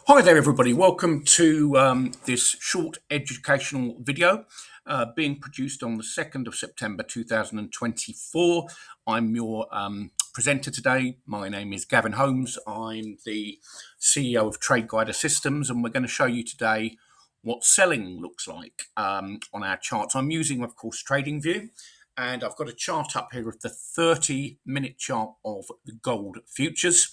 Hi there everybody, welcome to this short educational video being produced on the 2nd of September 2024. I'm your presenter today. My name is Gavin Holmes. I'm the CEO of Trade Guider Systems, and we're going to show you today what selling looks like on our charts. I'm using, of course, TradingView, and I've got a chart up here of the 30-minute chart of the gold futures.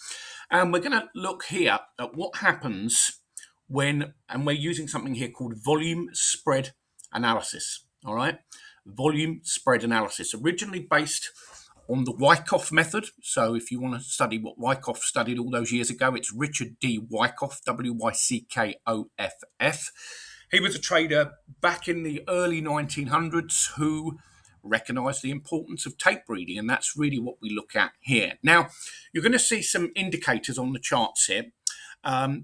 And we're going to look here at what happens when, and we're using something here called volume spread analysis. All right, volume spread analysis, originally based on the Wyckoff method. So if you want to study what Wyckoff studied all those years ago, it's Richard D. Wyckoff, Wyckoff. He was a trader back in the early 1900s who recognise the importance of tape reading, and that's really what we look at here. Now, you're going to see some indicators on the charts here.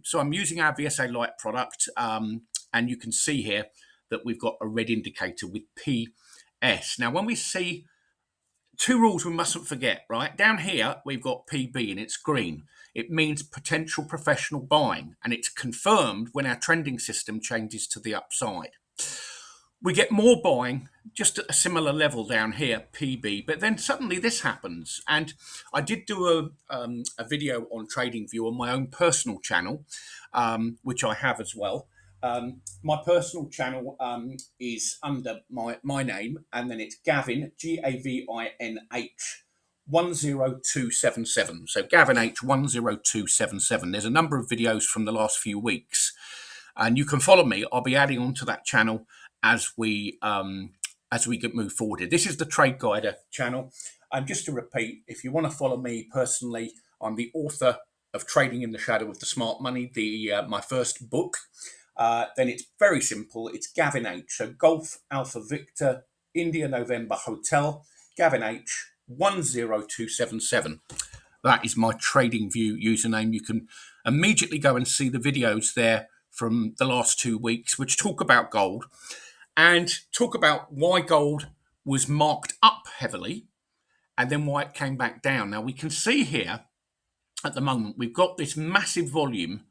So I'm using our VSA Lite product, and you can see here that we've got a red indicator with PS. Now, when we see two rules we mustn't forget, right? Down here, we've got PB and it's green. It means potential professional buying, and it's confirmed when our trending system changes to the upside. We get more buying just at a similar level down here, PB, but then suddenly this happens. And I did do a video on TradingView on my own personal channel, which I have as well. My personal channel is under my name, and then it's Gavin, G-A-V-I-N-H, 10277. So Gavin H 10277. There's a number of videos from the last few weeks, and you can follow me. I'll be adding on to that channel as we move forward here. This is the Trade Guider channel. And just to repeat, if you want to follow me personally, I'm the author of Trading in the Shadow of the Smart Money, my first book. Then it's very simple. It's Gavin H. So Golf Alpha Victor India November Hotel, Gavin H 10277. That is my TradingView username. You can immediately go and see the videos there from the last 2 weeks, which talk about gold and talk about why gold was marked up heavily and then why it came back down. Now, we can see here at the moment, we've got this massive volume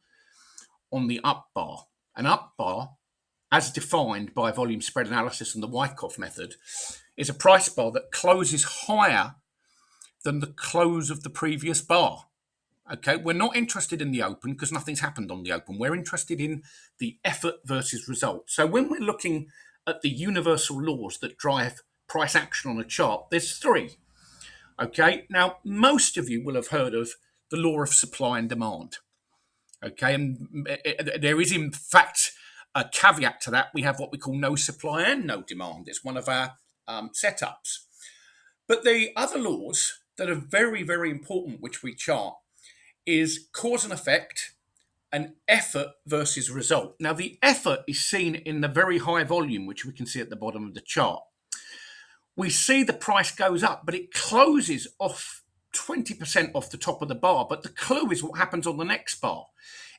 on the up bar. An up bar, as defined by volume spread analysis and the Wyckoff method, is a price bar that closes higher than the close of the previous bar. Okay, we're not interested in the open because nothing's happened on the open. We're interested in the effort versus result. So when we're looking at the universal laws that drive price action on a chart, there's three. Okay, now most of you will have heard of the law of supply and demand. Okay, and there is in fact a caveat to that. We have what we call no supply and no demand. It's one of our setups. But the other laws that are very, very important, which we chart, is cause and effect and effort versus result. Now, the effort is seen in the very high volume, which we can see at the bottom of the chart. We see the price goes up, but it closes off 20% off the top of the bar. But the clue is what happens on the next bar.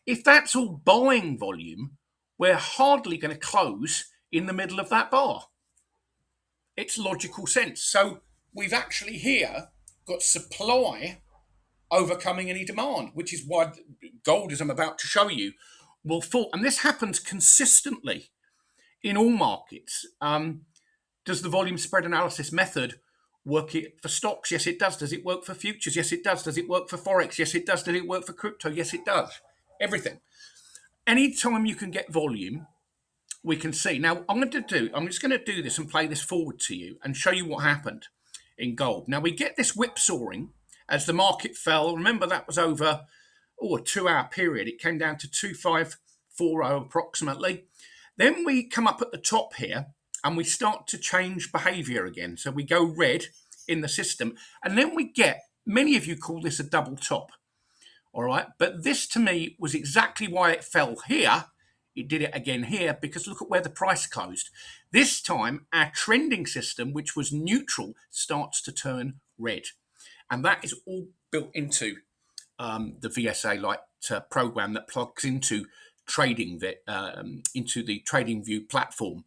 If that's all buying volume, we're hardly going to close in the middle of that bar. It's logical sense. So we've actually here got supply overcoming any demand, which is why gold, as I'm about to show you, will fall. And this happens consistently in all markets. Does the volume spread analysis method work it for stocks? Yes, it does. Does it work for futures? Yes, it does. Does it work for Forex? Yes, it does. Does it work for crypto? Yes, it does. Everything. Anytime you can get volume, we can see. Now, I'm just going to do this and play this forward to you and show you what happened in gold. Now, we get this whipsawing as the market fell. Remember, that was over a 2-hour period. It came down to 2540 approximately. Then we come up at the top here and we start to change behavior again. So we go red in the system, and then we get, many of you call this a double top. All right. But this to me was exactly why it fell here. It did it again here because look at where the price closed. This time, our trending system, which was neutral, starts to turn red. And that is all built into the VSA Lite program that plugs into into the TradingView platform.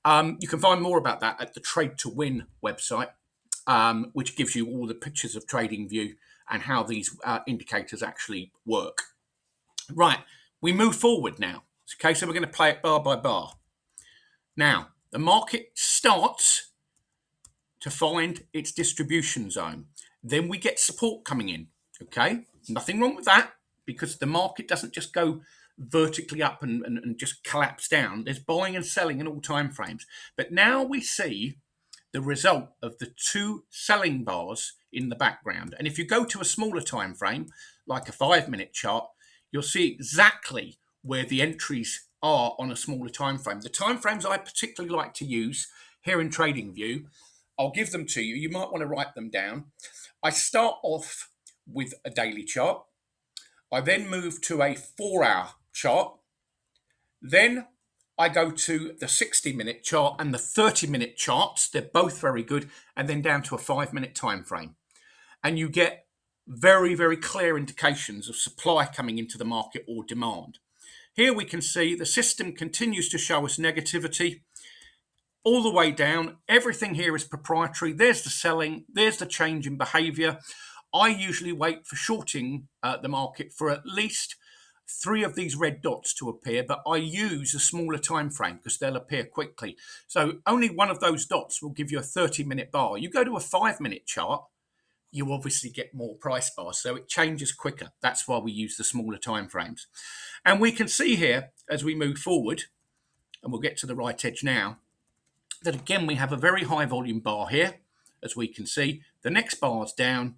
You can find more about that at the Trade to Win website, which gives you all the pictures of TradingView and how these indicators actually work. Right, we move forward now. Okay, so we're going to play it bar by bar. Now, the market starts to find its distribution zone. Then we get support coming in. Okay, nothing wrong with that, because the market doesn't just go vertically up and just collapse down. There's buying and selling in all time frames. But now we see the result of the two selling bars in the background. And if you go to a smaller time frame, like a 5-minute chart, you'll see exactly where the entries are on a smaller time frame. The time frames I particularly like to use here in TradingView, I'll give them to you. You might want to write them down. I start off with a daily chart. I then move to a 4-hour chart. Then I go to the 60-minute chart and the 30-minute charts. They're both very good. And then down to a 5-minute time frame. And you get very, very clear indications of supply coming into the market or demand. Here we can see the system continues to show us negativity all the way down. Everything here is proprietary. There's the selling. There's the change in behavior. I usually wait for shorting the market for at least 3 of these red dots to appear, but I use a smaller time frame because they'll appear quickly. So only one of those dots will give you a 30-minute bar. You go to a 5-minute chart, you obviously get more price bars, so it changes quicker. That's why we use the smaller time frames. And we can see here as we move forward, and we'll get to the right edge now, that again we have a very high volume bar here, as we can see. The next bar's down,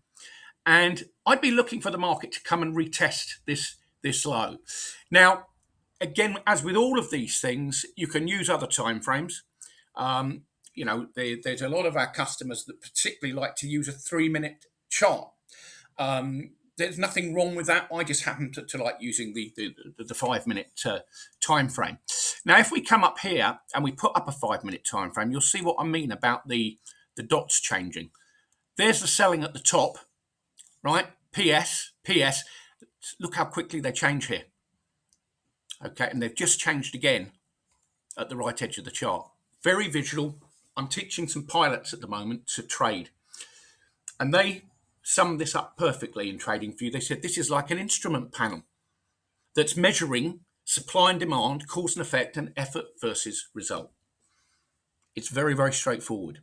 and I'd be looking for the market to come and retest this low. Now, again, as with all of these things, you can use other time frames. You know, there's a lot of our customers that particularly like to use a 3-minute chart. There's nothing wrong with that. I just happen to like using the 5-minute time frame. Now, if we come up here and we put up a 5-minute time frame, you'll see what I mean about the dots changing. There's the selling at the top, right? PS. Look how quickly they change here. Okay, and they've just changed again at the right edge of the chart. Very visual. I'm teaching some pilots at the moment to trade, and they summed this up perfectly in TradingView. They said this is like an instrument panel that's measuring supply and demand, cause and effect, and effort versus result. It's very, very straightforward.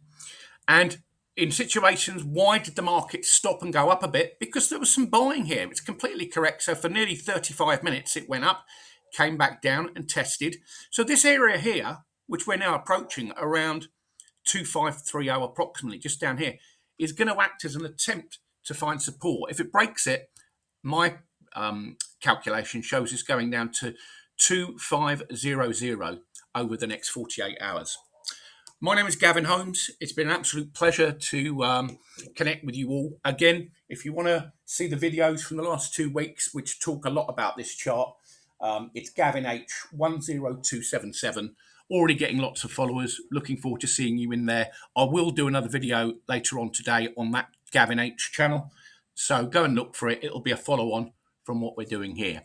And in situations, why did the market stop and go up a bit? Because there was some buying here. It's completely correct. So for nearly 35 minutes, it went up, came back down and tested. So this area here, which we're now approaching around 2530 approximately, just down here, is going to act as an attempt to find support. If it breaks it, my calculation shows it's going down to 2500 over the next 48 hours. My name is Gavin Holmes. It's been an absolute pleasure to connect with you all. Again, if you want to see the videos from the last 2 weeks, which talk a lot about this chart, it's Gavin H10277. Already getting lots of followers. Looking forward to seeing you in there. I will do another video later on today on that Gavin H channel. So go and look for it. It'll be a follow-on from what we're doing here.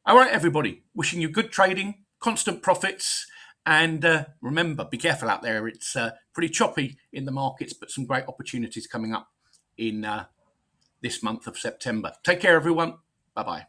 All right, everybody. Wishing you good trading, constant profits. And remember, be careful out there. It's pretty choppy in the markets, but some great opportunities coming up in this month of September. Take care, everyone. Bye-bye.